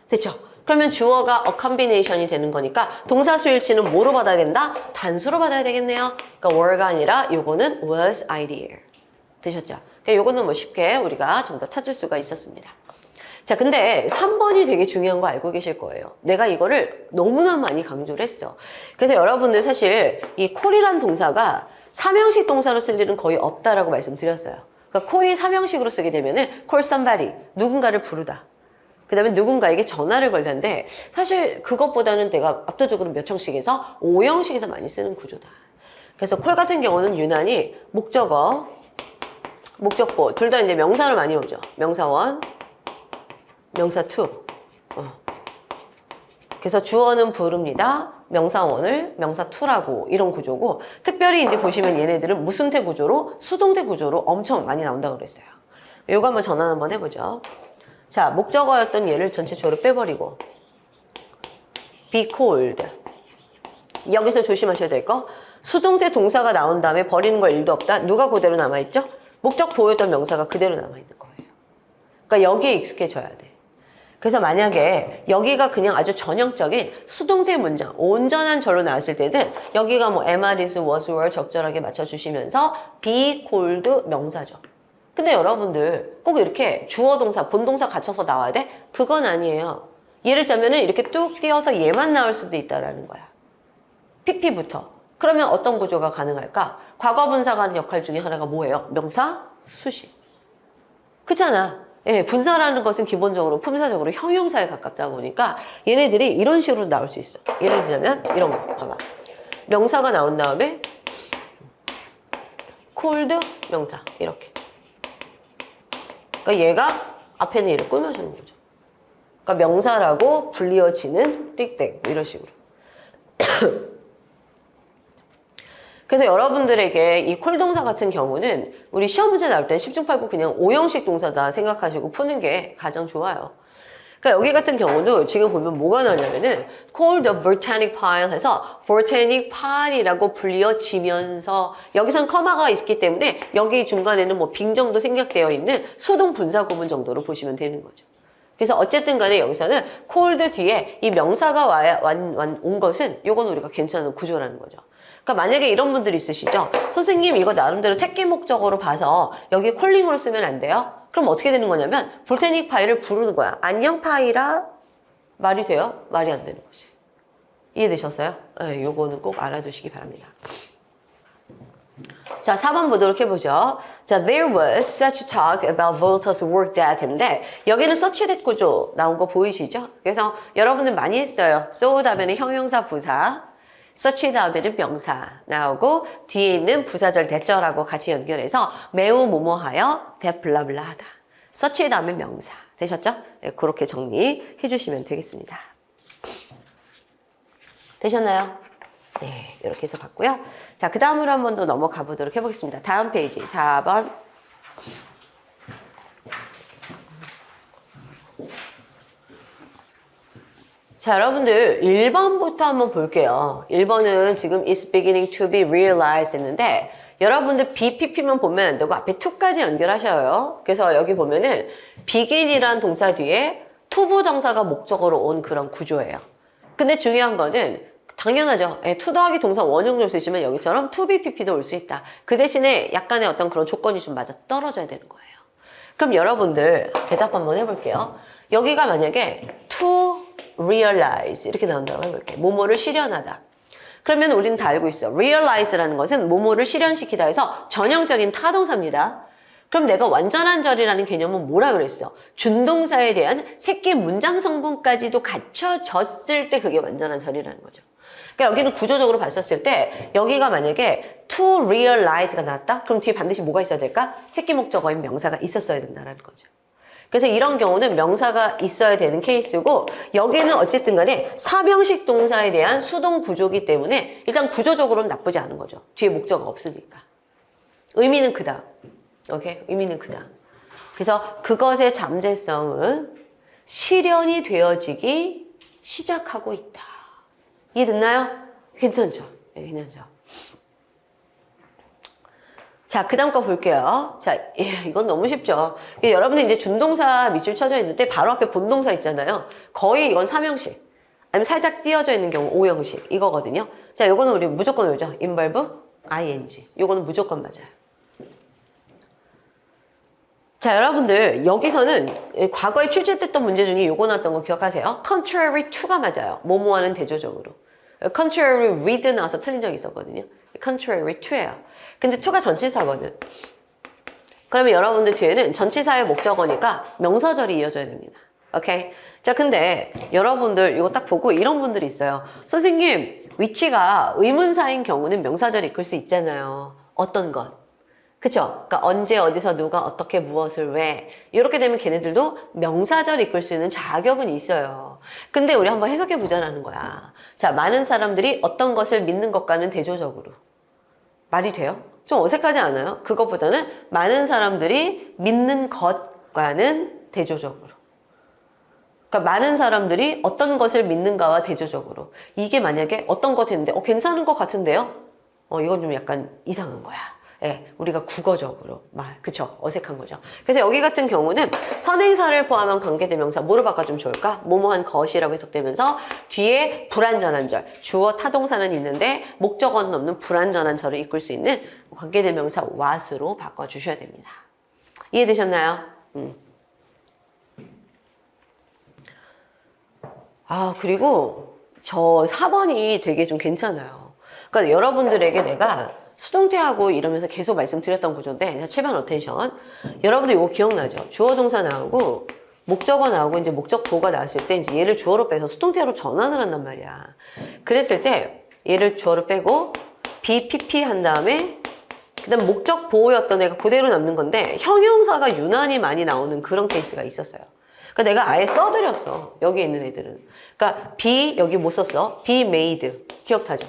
됐죠? 그러면 주어가 a combination이 되는 거니까 동사 수일치는 뭐로 받아야 된다? 단수로 받아야 되겠네요. 그러니까 were가 아니라 요거는 was ideal. 되셨죠? 그러니까 요거는 뭐 쉽게 우리가 정답 찾을 수가 있었습니다. 자, 근데 3번이 되게 중요한 거 알고 계실 거예요. 내가 이거를 너무나 많이 강조를 했어. 그래서 여러분들 사실 이 call이란 동사가 삼형식 동사로 쓸 일은 거의 없다라고 말씀드렸어요. 그러니까 call이 삼형식으로 쓰게 되면은 call somebody, 누군가를 부르다. 그 다음에 누군가에게 전화를 걸는데 사실 그것보다는 내가 압도적으로 몇 형식에서 5형식에서 많이 쓰는 구조다. 그래서 call 같은 경우는 유난히 목적어, 목적보 둘 다 이제 명사로 많이 오죠. 명사원, 명사 투. 그래서 주어는 부릅니다. 명사원을 명사 투라고 이런 구조고, 특별히 이제 보시면 얘네들은 무슨태 구조로, 수동태 구조로 엄청 많이 나온다고 그랬어요. 요거 한번 전환 한번 해보죠. 자, 목적어였던 얘를 전체 주어로 빼버리고 be cold. 여기서 조심하셔야 될 거, 수동태 동사가 나온 다음에 버리는 거 일도 없다. 누가 그대로 남아있죠? 목적 보였던 명사가 그대로 남아있는 거예요. 그러니까 여기에 익숙해져야 돼. 그래서 만약에 여기가 그냥 아주 전형적인 수동태 문장, 온전한 절로 나왔을 때는 여기가 뭐 am, is, was, were 적절하게 맞춰주시면서 be cold 명사죠. 근데 여러분들 꼭 이렇게 주어 동사, 본동사 갖춰서 나와야 돼? 그건 아니에요. 예를 들자면은 이렇게 뚝 띄어서 얘만 나올 수도 있다라는 거야. PP부터. 그러면 어떤 구조가 가능할까? 과거 분사가 하는 역할 중에 하나가 뭐예요? 명사, 수식. 그렇잖아. 예, 분사라는 것은 기본적으로 품사적으로 형용사에 가깝다 보니까 얘네들이 이런 식으로 나올 수 있어. 예를 들자면 이런 거 봐봐. 명사가 나온 다음에 cold 명사 이렇게. 그러니까 얘가 앞에는 얘를 꾸며주는 거죠. 그러니까 명사라고 불리어지는 띡땡 이런 식으로. 그래서 여러분들에게 이 콜 동사 같은 경우는 우리 시험 문제 나올 때 10중 8구 그냥 5형식 동사다 생각하시고 푸는 게 가장 좋아요. 그러니까 여기 같은 경우도 지금 보면 뭐가 나냐면은 called a volcanic pile 해서 volcanic pile이라고 불리어지면서 여기선 커마가 있기 때문에 여기 중간에는 뭐 빙 정도 생략되어 있는 수동 분사 구문 정도로 보시면 되는 거죠. 그래서 어쨌든 간에 여기서는 cold 뒤에 이 명사가 온 것은 요건 우리가 괜찮은 구조라는 거죠. 그러니까 만약에 이런 분들이 있으시죠? 선생님 이거 나름대로 책계 목적어로 봐서 여기 콜링으로 쓰면 안 돼요? 그럼 어떻게 되는 거냐면 볼테닉 파이를 부르는 거야. 안녕 파이라 말이 돼요? 말이 안 되는 거지. 이해되셨어요? 네, 요거는 꼭 알아두시기 바랍니다. 자, 4번 보도록 해보죠. 자, there was such talk about Volta's work that 인데 여기는 such that 구조 나온 거 보이시죠? 그래서 여러분들 많이 했어요. so 다음에는 형용사 부사, such 다음에는 명사 나오고 뒤에 있는 부사절 대절하고 같이 연결해서 매우 뭐뭐하여 that 블라블라 하다. such 다음에 명사. 되셨죠? 네, 그렇게 정리해 주시면 되겠습니다. 되셨나요? 네, 이렇게 해서 봤고요. 자, 그 다음으로 한 번 더 넘어가 보도록 해보겠습니다. 다음 페이지 4번. 자, 여러분들 1번부터 한번 볼게요. 1번은 지금 is beginning to be realized 했는데 여러분들 BPP만 보면 안 되고 앞에 to까지 연결하셔요. 그래서 여기 보면은 begin이란 동사 뒤에 투부정사가 목적으로 온 그런 구조예요. 근데 중요한 거는 당연하죠. to 더하기 동사 원형도 올 수 있지만 여기처럼 to BPP도 올 수 있다. 그 대신에 약간의 어떤 그런 조건이 좀 맞아 떨어져야 되는 거예요. 그럼 여러분들 대답 한번 해볼게요. 여기가 만약에 to realize 이렇게 나온다고 해볼게요. 뭐뭐를 실현하다. 그러면 우리는 다 알고 있어. realize라는 것은 뭐뭐를 실현시키다 해서 전형적인 타동사입니다. 그럼 내가 완전한 절이라는 개념은 뭐라 그랬어? 준동사에 대한 새끼 문장 성분까지도 갖춰졌을 때 그게 완전한 절이라는 거죠. 그러니까 여기는 구조적으로 봤었을 때 여기가 만약에 to realize가 나왔다? 그럼 뒤에 반드시 뭐가 있어야 될까? 새끼 목적어인 명사가 있었어야 된다는 거죠. 그래서 이런 경우는 명사가 있어야 되는 케이스고 여기는 어쨌든 간에 사병식 동사에 대한 수동 구조이기 때문에 일단 구조적으로는 나쁘지 않은 거죠. 뒤에 목적어가 없으니까. 의미는 크다. 오케이? 의미는 크다. 그래서 그것의 잠재성은 실현이 되어지기 시작하고 있다. 이해됐나요? 괜찮죠? 네, 괜찮죠? 자, 그 다음 거 볼게요. 자, 이건 너무 쉽죠. 여러분들 이제 준동사 밑줄 쳐져 있는데 바로 앞에 본동사 있잖아요. 거의 이건 3형식. 아니면 살짝 띄어져 있는 경우 5형식. 이거거든요. 자, 요거는 우리 무조건 오죠. involve, ing. 요거는 무조건 맞아요. 자, 여러분들 여기서는 과거에 출제됐던 문제 중에 요거 나왔던 거 기억하세요? contrary to가 맞아요. 뭐뭐하는 대조적으로. contrary with 나와서 틀린 적이 있었거든요. contrary to예요. 근데 to가 전치사거든. 그러면 여러분들 뒤에는 전치사의 목적어니까 명사절이 이어져야 됩니다. 오케이? 자, 근데 여러분들 이거 딱 보고 이런 분들이 있어요. 선생님, 위치가 의문사인 경우는 명사절이 이끌 수 있잖아요. 어떤 것? 그쵸? 그러니까 언제, 어디서, 누가, 어떻게, 무엇을, 왜 이렇게 되면 걔네들도 명사절 이끌 수 있는 자격은 있어요. 근데 우리 한번 해석해 보자라는 거야. 자, 많은 사람들이 어떤 것을 믿는 것과는 대조적으로. 말이 돼요? 좀 어색하지 않아요? 그것보다는 많은 사람들이 믿는 것과는 대조적으로. 그러니까 많은 사람들이 어떤 것을 믿는가와 대조적으로. 이게 만약에 어떤 것 했는데 괜찮은 것 같은데요? 이건 좀 약간 이상한 거야. 예, 우리가 국어적으로 그쵸? 어색한 거죠. 그래서 여기 같은 경우는 선행사를 포함한 관계대명사 뭐로 바꿔주면 좋을까? 뭐뭐한 것이라고 해석되면서 뒤에 불완전한 절, 주어 타동사는 있는데 목적어는 없는 불완전한 절을 이끌 수 있는 관계대명사 what으로 바꿔주셔야 됩니다. 이해되셨나요? 그리고 저 4번이 되게 좀 괜찮아요. 그러니까 여러분들에게 내가 수동태하고 이러면서 계속 말씀드렸던 구조인데, 7번 어텐션. 여러분들 이거 기억나죠? 주어 동사 나오고, 목적어 나오고, 이제 목적보가 나왔을 때, 이제 얘를 주어로 빼서 수동태로 전환을 한단 말이야. 그랬을 때, 얘를 주어로 빼고, BPP 한 다음에, 그 다음 목적보였던 애가 그대로 남는 건데, 형용사가 유난히 많이 나오는 그런 케이스가 있었어요. 그러니까 내가 아예 써드렸어. 여기 있는 애들은. 그러니까 be, 여기 못 썼어. be made. 기억하죠?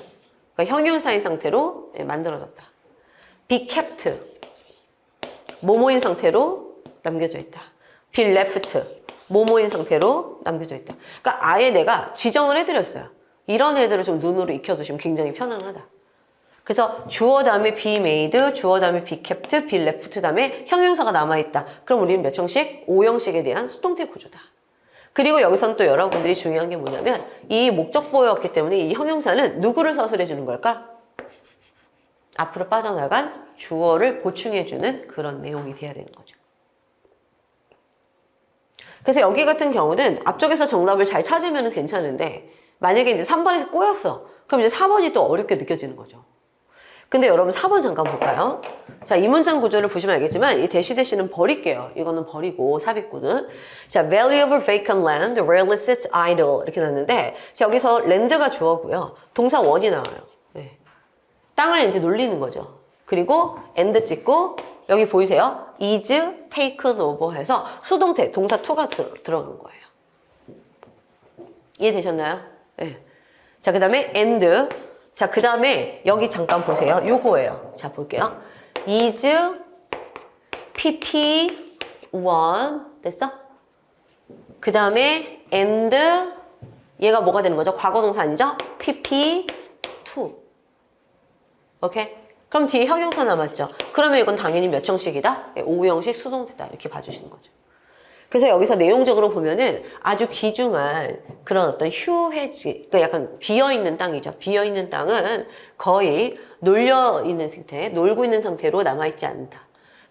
그러니까 형용사인 상태로 만들어졌다. be kept. 모모인 상태로 남겨져 있다. be left. 모모인 상태로 남겨져 있다. 그러니까 아예 내가 지정을 해드렸어요. 이런 애들을 좀 눈으로 익혀두시면 굉장히 편안하다. 그래서 주어 다음에 be made, 주어 다음에 be kept, be left 다음에 형용사가 남아있다. 그럼 우리는 몇 형식? 5형식에 대한 수동태 구조다. 그리고 여기서는 또 여러분들이 중요한 게 뭐냐면 이 목적보였기 때문에 이 형용사는 누구를 서술해 주는 걸까? 앞으로 빠져나간 주어를 보충해 주는 그런 내용이 돼야 되는 거죠. 그래서 여기 같은 경우는 앞쪽에서 정답을 잘 찾으면 괜찮은데 만약에 이제 3번에서 꼬였어. 그럼 이제 4번이 또 어렵게 느껴지는 거죠. 근데 여러분 4번 잠깐 볼까요? 자, 이 문장 구조를 보시면 알겠지만 이 대시대시는 버릴게요. 이거는 버리고 삽입구는. 자, value of vacant land rarely sits idle 이렇게 나왔는데 자, 여기서 land가 주어고요. 동사 원이 나와요. 네. 땅을 이제 놀리는 거죠. 그리고 and 찍고 여기 보이세요? is taken over 해서 수동태 동사 to가 들어간 거예요. 이해되셨나요? 네. 자, 그 다음에 and 자, 그 다음에 여기 잠깐 보세요. 요거예요. 자, 볼게요. is pp1 됐어? 그 다음에 and 얘가 뭐가 되는 거죠? 과거 동사 아니죠? pp2 오케이? 그럼 뒤에 형용사 남았죠? 그러면 이건 당연히 몇 형식이다? 5형식 수동태다 이렇게 봐주시는 거죠. 그래서 여기서 내용적으로 보면은 아주 귀중한 그런 어떤 휴해지, 그러니까 약간 비어있는 땅이죠. 비어있는 땅은 거의 놀려있는 상태, 놀고 있는 상태로 남아있지 않다.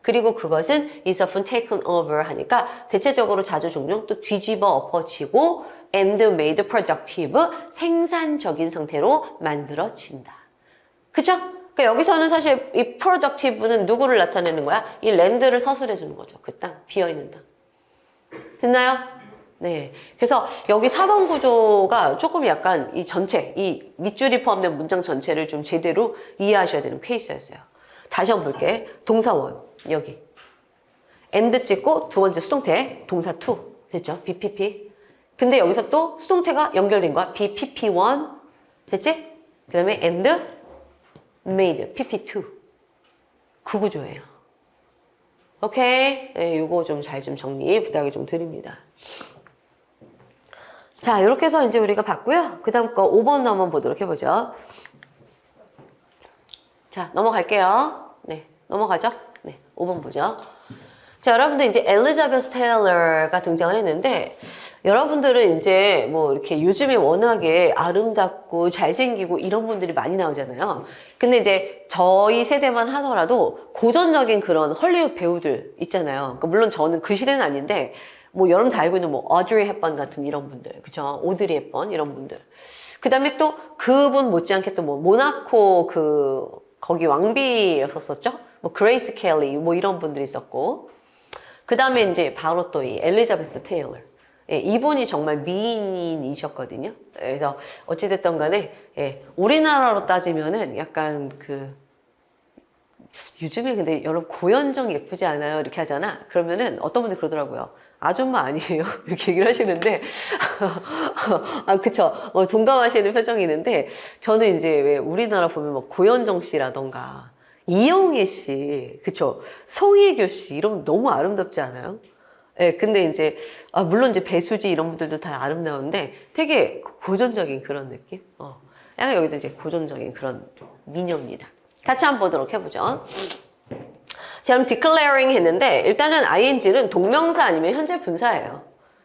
그리고 그것은 is often taken over 하니까 대체적으로 자주 종종 또 뒤집어 엎어지고 and made productive, 생산적인 상태로 만들어진다. 그쵸? 그러니까 여기서는 사실 이 productive는 누구를 나타내는 거야? 이 land를 서술해 주는 거죠. 그 땅, 비어있는 땅. 됐나요? 네. 그래서 여기 4번 구조가 조금 약간 이 전체, 이 밑줄이 포함된 문장 전체를 좀 제대로 이해하셔야 되는 케이스였어요. 다시 한번 볼게. 동사원, 여기. and 찍고 두 번째 수동태, 동사 to. 됐죠? BPP. 근데 여기서 또 수동태가 연결된 거야. BPP1. 됐지? 그 다음에 and made, PP2. 그 구조예요. 오케이? 네, 요거 좀 잘 좀 정리 부탁을 좀 드립니다. 자, 이렇게 해서 이제 우리가 봤고요. 그 다음 거 5번 한번 보도록 해보죠. 자, 넘어갈게요. 네, 넘어가죠? 네, 5번 보죠. 자, 여러분들 이제 엘리자베스 테일러가 등장을 했는데, 여러분들은 이제 뭐 이렇게 요즘에 워낙에 아름답고 잘생기고 이런 분들이 많이 나오잖아요. 근데 이제 저희 세대만 하더라도 고전적인 그런 헐리우드 배우들 있잖아요. 그러니까 물론 저는 그 시대는 아닌데, 뭐 여러분 다 알고 있는 뭐 어드리 헵번 같은 이런 분들, 그쵸? 오드리 헵번 이런 분들. 그 다음에 또 그분 못지않게 또 뭐 모나코 거기 왕비였었죠? 뭐 그레이스 켈리 뭐 이런 분들이 있었고. 그 다음에 이제 바로 또 이 엘리자베스 테일러. 예, 이분이 정말 미인이셨거든요. 그래서 어찌됐든 간에, 예, 우리나라로 따지면은 약간 요즘에 근데 여러분 고현정 예쁘지 않아요? 이렇게 하잖아. 그러면은 어떤 분들 그러더라고요. 아줌마 아니에요? 이렇게 얘기를 하시는데, 아, 그쵸. 동감하시는 표정이 있는데, 저는 이제 왜 우리나라 보면 뭐 고현정 씨라던가, 이영애 씨, 그쵸. 송혜교 씨, 이러면 너무 아름답지 않아요? 예, 근데 이제, 물론 이제 배수지 이런 분들도 다 아름다운데 되게 고전적인 그런 느낌? 약간 여기도 이제 고전적인 그런 미녀입니다. 같이 한번 보도록 해보죠. 자, 그럼 declaring 했는데 일단은 ing는 동명사 아니면 현재 분사예요.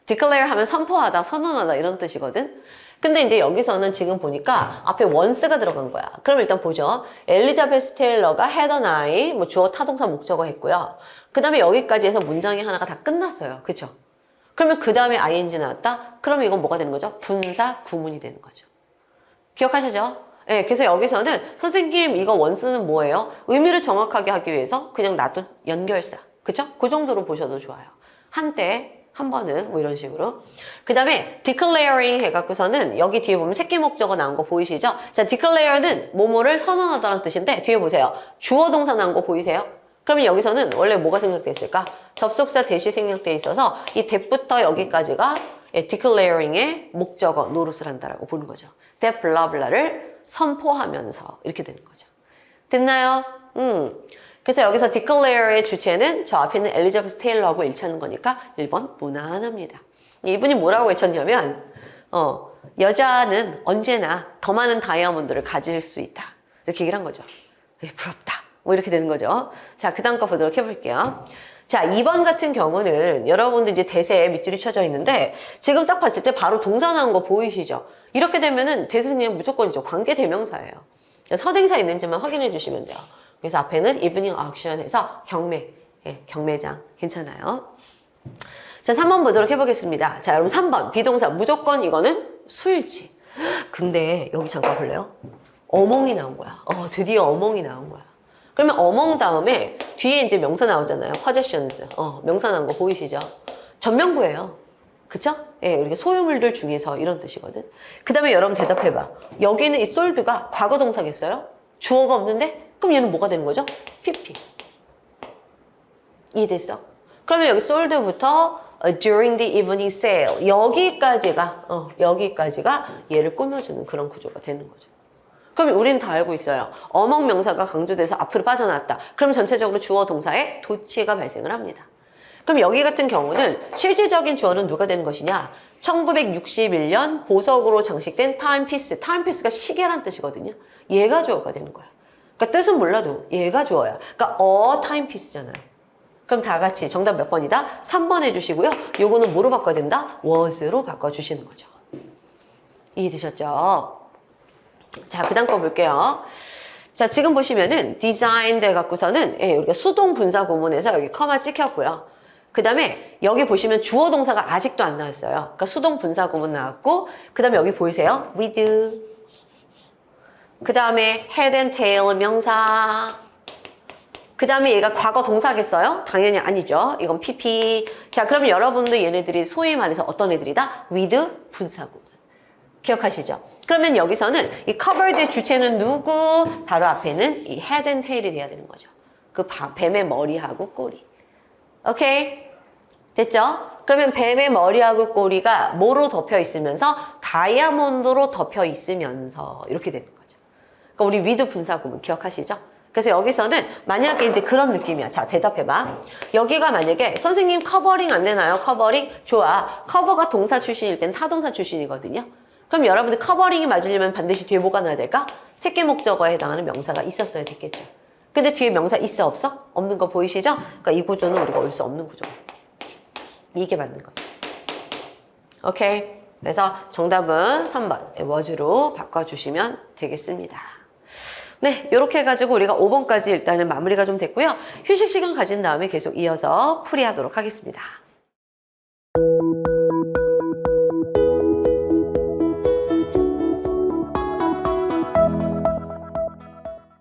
declare 하면 선포하다, 선언하다 이런 뜻이거든. 근데 이제 여기서는 지금 보니까 앞에 once가 들어간 거야. 그럼 일단 보죠. 엘리자베스 테일러가 had an eye, 뭐 주어 타동사 목적어 했고요. 그 다음에 여기까지 해서 문장이 하나가 다 끝났어요. 그쵸? 그러면 그 다음에 ing 나왔다? 그러면 이건 뭐가 되는 거죠? 분사 구문이 되는 거죠. 기억하시죠? 네, 그래서 여기서는 선생님 이거 원스는 뭐예요? 의미를 정확하게 하기 위해서 그냥 놔둔 연결사. 그쵸? 그 정도로 보셔도 좋아요. 한때 한 번은 뭐 이런 식으로. 그 다음에 declaring 해갖고서는 여기 뒤에 보면 새끼 목적어 나온 거 보이시죠? 자, declare는 뭐뭐를 선언하다는 뜻인데 뒤에 보세요. 주어 동사 나온 거 보이세요? 그러면 여기서는 원래 뭐가 생략돼 있을까? 접속사 대시 생략돼 있어서 이 that부터 여기까지가 declaring의 목적어 노릇을 한다라고 보는 거죠. that 블라블라를 선포하면서 이렇게 되는 거죠. 됐나요? 그래서 여기서 declare의 주체는 저 앞에 있는 엘리자베스 테일러하고 일치하는 거니까 1번 무난합니다. 이분이 뭐라고 외쳤냐면 여자는 언제나 더 많은 다이아몬드를 가질 수 있다. 이렇게 얘기를 한 거죠. 부럽다. 뭐 이렇게 되는 거죠. 자, 그 다음 거 보도록 해볼게요. 자, 2번 같은 경우는 여러분들 이제 대세에 밑줄이 쳐져 있는데 지금 딱 봤을 때 바로 동사 나온 거 보이시죠? 이렇게 되면은 대세는 무조건 이죠. 관계대명사예요. 선행사 있는지만 확인해 주시면 돼요. 그래서 앞에는 evening auction 해서 경매, 예, 경매장 괜찮아요. 자, 3번 보도록 해보겠습니다. 자, 여러분 3번 비동사 무조건 이거는 수일치. 근데 여기 잠깐 볼래요? 어몽이 나온 거야. 드디어 어몽이 나온 거야. 그러면 어몽 다음에 뒤에 이제 명사 나오잖아요. possessions. 명사 나온 거 보이시죠? 전명구예요. 그쵸? 예, 이렇게 소유물들 중에서 이런 뜻이거든. 그 다음에 여러분 대답해봐. 여기는 이 sold가 과거 동사겠어요? 주어가 없는데? 그럼 얘는 뭐가 되는 거죠? PP. 이해됐어? 그러면 여기 sold부터 during the evening sale 여기까지가 얘를 꾸며주는 그런 구조가 되는 거죠. 그럼 우리는 다 알고 있어요. 어목 명사가 강조돼서 앞으로 빠져나왔다. 그럼 전체적으로 주어 동사에 도치가 발생을 합니다. 그럼 여기 같은 경우는 실질적인 주어는 누가 되는 것이냐? 1961년 보석으로 장식된 타임피스. 타임피스가 시계란 뜻이거든요. 얘가 주어가 되는 거야. 그러니까 뜻은 몰라도 얘가 주어야. 그러니까 타임피스잖아요. 그럼 다 같이 정답 몇 번이다? 3번 해주시고요. 요거는 뭐로 바꿔야 된다? was로 바꿔주시는 거죠. 이해되셨죠? 자, 그 다음 거 볼게요. 자, 지금 보시면은 designed 해갖고서는 우리가 수동 분사 구문에서 여기 커마 찍혔고요. 그 다음에 여기 보시면 주어 동사가 아직도 안 나왔어요. 그러니까 수동 분사 구문 나왔고, 그 다음에 여기 보이세요? with. 그 다음에 head and tail 명사. 그 다음에 얘가 과거 동사겠어요? 당연히 아니죠. 이건 PP. 자, 그러면 여러분도 얘네들이 소위 말해서 어떤 애들이다? with 분사구문. 기억하시죠? 그러면 여기서는 이 covered 주체는 누구? 바로 앞에는 이 head and tail이 돼야 되는 거죠. 그 뱀의 머리하고 꼬리. 오케이? 됐죠? 그러면 뱀의 머리하고 꼬리가 뭐로 덮여 있으면서? 다이아몬드로 덮여 있으면서 이렇게 되는 거죠. 그러니까 우리 with 분사구문 기억하시죠? 그래서 여기서는 만약에 이제 그런 느낌이야. 자, 대답해봐. 여기가 만약에 선생님 커버링 안 되나요? 커버링? 좋아. 커버가 동사 출신일 땐 타동사 출신이거든요. 그럼 여러분들 커버링이 맞으려면 반드시 뒤에 뭐가 나야 될까? 새끼 목적어에 해당하는 명사가 있었어야 됐겠죠. 근데 뒤에 명사 있어 없어? 없는 거 보이시죠? 그러니까 이 구조는 우리가 올 수 없는 구조. 이게 맞는 거죠. 오케이. 그래서 정답은 3번 was로 바꿔주시면 되겠습니다. 네, 이렇게 해가지고 우리가 5번까지 일단은 마무리가 좀 됐고요. 휴식 시간 가진 다음에 계속 이어서 풀이하도록 하겠습니다.